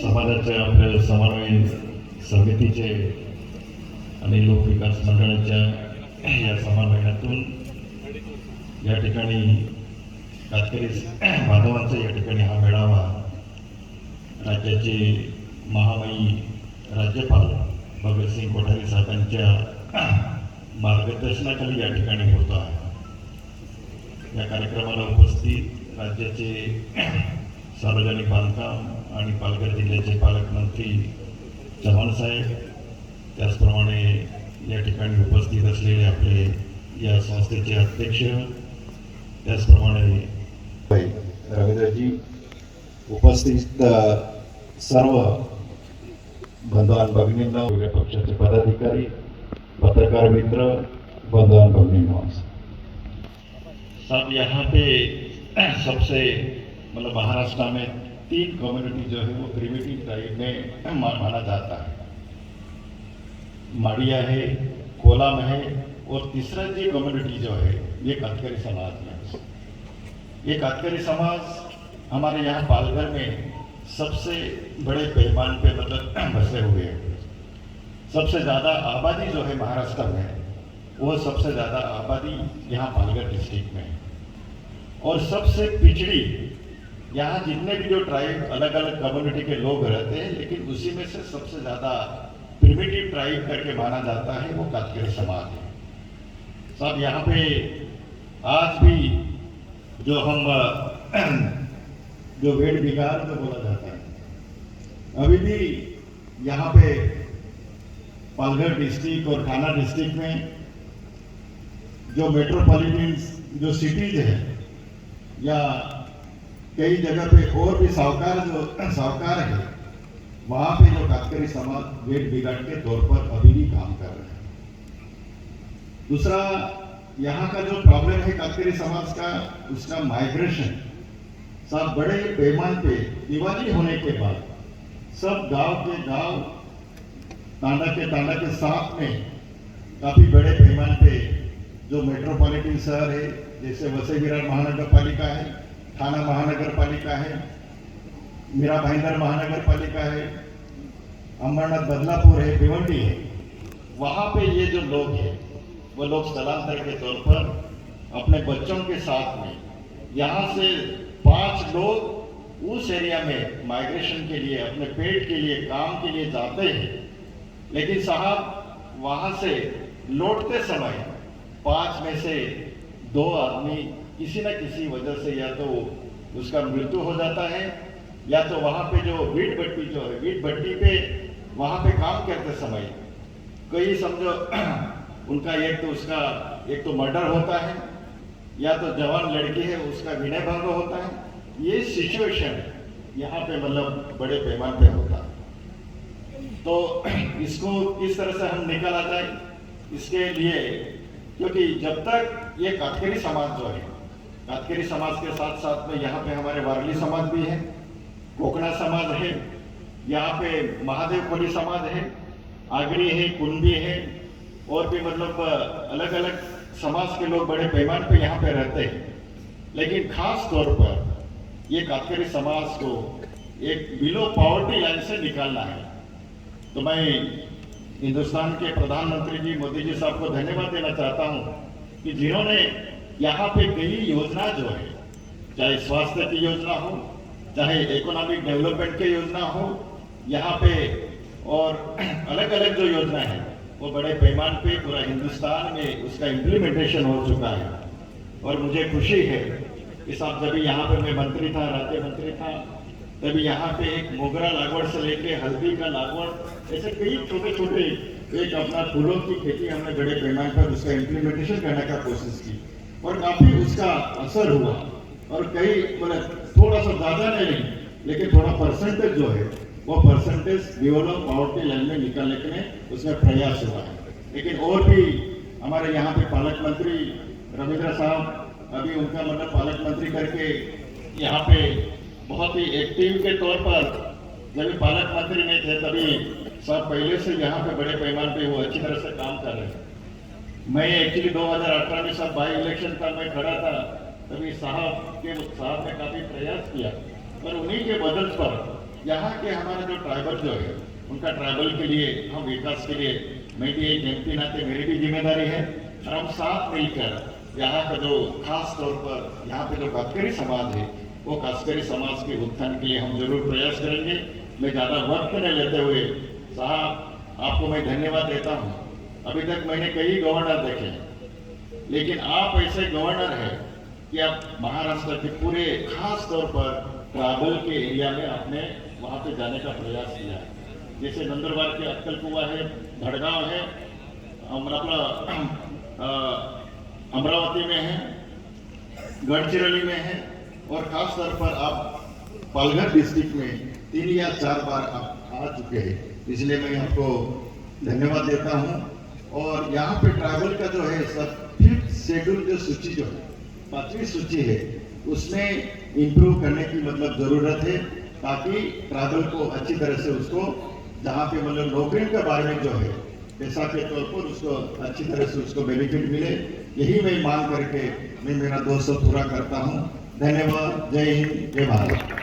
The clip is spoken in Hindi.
समाजाच्या आपल्या समन्वय समितीचे आणि लोकविकास मंडळाच्या या समन्वयातून या ठिकाणी कातकरी बांधवांचा या ठिकाणी हा मेळावा राज्याचे महामहिम राज्यपाल भगतसिंग कोठारी साहेबांच्या मार्गदर्शनाखाली या ठिकाणी होतो आहे। या कार्यक्रमाला उपस्थित राज्याचे सार्वजनिक बांधकाम आणि पालघर जिल्ह्याचे पालकमंत्री चव्हाण साहेब, त्याचप्रमाणे या ठिकाणी उपस्थित असलेले आपले या संस्थेचे अध्यक्ष, त्याचप्रमाणे रवींद्रजी, उपस्थित सर्व बंधुआन भगिनींना, वेगळ्या पक्षाचे पदाधिकारी, पत्रकार मित्र, बंधुआन भगिनींना सब यहाँ पे सबसे मतलब महाराष्ट्र में 3 कम्युनिटी जो है वो प्रिमिटिव ट्राइब में माना जाता है। माड़िया है, कोलाम है और तीसरा जी कम्युनिटी जो है ये कातकरी समाज है। ये कातकरी समाज हमारे यहाँ पालघर में सबसे बड़े पैमाने पे मतलब बसे हुए हैं। सबसे ज़्यादा आबादी जो है महाराष्ट्र में, वो सबसे ज़्यादा आबादी यहाँ पालघर डिस्ट्रिक्ट में है। और सबसे पिछड़ी यहाँ जितने भी जो ट्राइब अलग अलग कम्युनिटी के लोग रहते हैं, लेकिन उसी में से सबसे ज़्यादा प्रिमिटिव ट्राइब करके माना जाता है वो कातकरी समाज है। सब यहाँ पे आज भी जो हम जो वेड़ बिगाड़ जो बोला जाता है, अभी भी यहाँ पे पालघर डिस्ट्रिक्ट और थाना डिस्ट्रिक्ट में जो मेट्रोपॉलिटन जो सिटीज है या कई जगह पे और भी साहूकार है, वहाँ पे जो कातकरी समाज वेट बिगाड़ के तौर पर अभी भी काम कर रहे हैं। दूसरा, यहाँ का जो प्रॉब्लम है कातकरी समाज का, उसका माइग्रेशन सब बड़े पैमाने पे दिवाली होने के बाद सब गांव के गांव, तांडा के साथ में काफ़ी बड़े पैमाने पे जो मेट्रोपॉलिटन शहर है, जैसे वसई विरार महानगर पालिका है, थाना महानगर पालिका है, मीरा भाईंदर महानगर पालिका है, अंबरनाथ बदलापुर है, भिवंडी है, वहाँ पे ये जो लोग हैं वो लोग स्थलांतर के तौर पर अपने बच्चों के साथ में यहाँ से 5 लोग उस एरिया में माइग्रेशन के लिए, अपने पेट के लिए, काम के लिए जाते हैं। लेकिन साहब वहाँ से लौटते समय 5 में से 2 आदमी किसी न किसी वजह से या तो उसका मृत्यु हो जाता है, या तो वहाँ पे जो वीट भट्टी जो है, वीट भट्टी पे वहाँ पे काम करते समय कोई समझो उनका एक तो मर्डर होता है, या तो जवान लड़की है उसका विनय भंग होता है। ये सिचुएशन यहाँ पे मतलब बड़े पैमाने पे होता है। तो इसको किस तरह से हम निकाला जाए, इसके लिए, क्योंकि जब तक ये कातकरी समाज जो है, कातकरी समाज के साथ साथ में यहाँ पे हमारे वारली समाज भी है, कोकणा समाज है, यहाँ पे महादेव कोली समाज है, आगरी है, कुंभी है, और भी मतलब अलग अलग समाज के लोग बड़े पैमाने पे यहाँ पे रहते हैं। लेकिन खास तौर पर ये कातकरी समाज को एक बिलो पॉवर्टी लाइन से निकालना है। तो मैं हिंदुस्तान के प्रधानमंत्री जी मोदी जी साहब को धन्यवाद देना चाहता हूँ कि जिन्होंने यहाँ पे कई योजना जो है, चाहे स्वास्थ्य की योजना हो, चाहे इकोनॉमिक डेवलपमेंट की योजना हो, यहाँ पे और अलग अलग जो योजना है वो बड़े पैमाने पे पूरा हिंदुस्तान में उसका इम्प्लीमेंटेशन हो चुका है। और मुझे खुशी है कि साहब जब यहाँ पे मैं मंत्री था, राज्य मंत्री था, तभी यहाँ पे एक मोगरा लागवड़ से लेके हल्दी का लागवड़, ऐसे कई छोटे छोटे एक अपना फूलों की खेती हमने बड़े पैमाने पर उसका इम्प्लीमेंटेशन करने का कोशिश की, और काफ़ी उसका असर हुआ। और कई मतलब थोड़ा सा ज़्यादा नहीं, लेकिन थोड़ा परसेंटेज जो है वो परसेंटेज बिलो पॉवर्टी लाइन में निकालने के लिए उसमें प्रयास हुआ है। लेकिन और भी हमारे यहाँ पे पालक मंत्री रविंद्र साहब, अभी उनका मतलब पालक मंत्री करके यहाँ पे बहुत ही एक्टिव के तौर पर, जब पालक मंत्री में थे तभी सब पहले से यहाँ पे बड़े पैमाने पे वो अच्छी तरह से काम कर रहे हैं। मैं एक्चुअली 2018 में सब बाई इलेक्शन का मैं खड़ा था, तभी साहब ने काफ़ी प्रयास किया, पर उन्हीं के बदल पर यहाँ के हमारे जो ट्राइबल जो है उनका ट्राइबल के लिए, हम विकास के लिए, मैं भी एक एमपी नाते मेरी भी जिम्मेदारी है और हम साथ मिलकर यहाँ का जो खास तौर पर यहाँ पे जो कातकरी समाज है वो कातकरी समाज के उत्थान के लिए हम जरूर प्रयास करेंगे। मैं ज़्यादा वक्त न लेते हुए साहब आपको मैं धन्यवाद देता हूँ। अभी तक मैंने कई गवर्नर देखे, लेकिन आप ऐसे गवर्नर हैं कि आप महाराष्ट्र के पूरे खास तौर पर ट्राइबल के एरिया में आपने वहाँ पे जाने का प्रयास किया है। जैसे नंदुरबार के अक्कल कुआ है, धड़गांव है, अमरावती में है, गढ़चिरौली में है और खास तौर पर आप पालघर डिस्ट्रिक्ट में 3 या 4 बार आप आ चुके हैं, इसलिए मैं आपको धन्यवाद देता हूँ। और यहाँ पे ट्राइबल का जो है सब 5th शेड्यूल जो सूची जो है 5वीं सूची है उसमें इम्प्रूव करने की मतलब ज़रूरत है, ताकि ट्राइबल को अच्छी तरह से उसको जहाँ पे मतलब नौकरी के बारे में जो है पैसा के तौर पर उसको अच्छी तरह से उसको बेनिफिट मिले, यही मैं मांग करके मैं मेरा दोस्त पूरा करता हूँ। धन्यवाद। जय हिंद, जय भारत।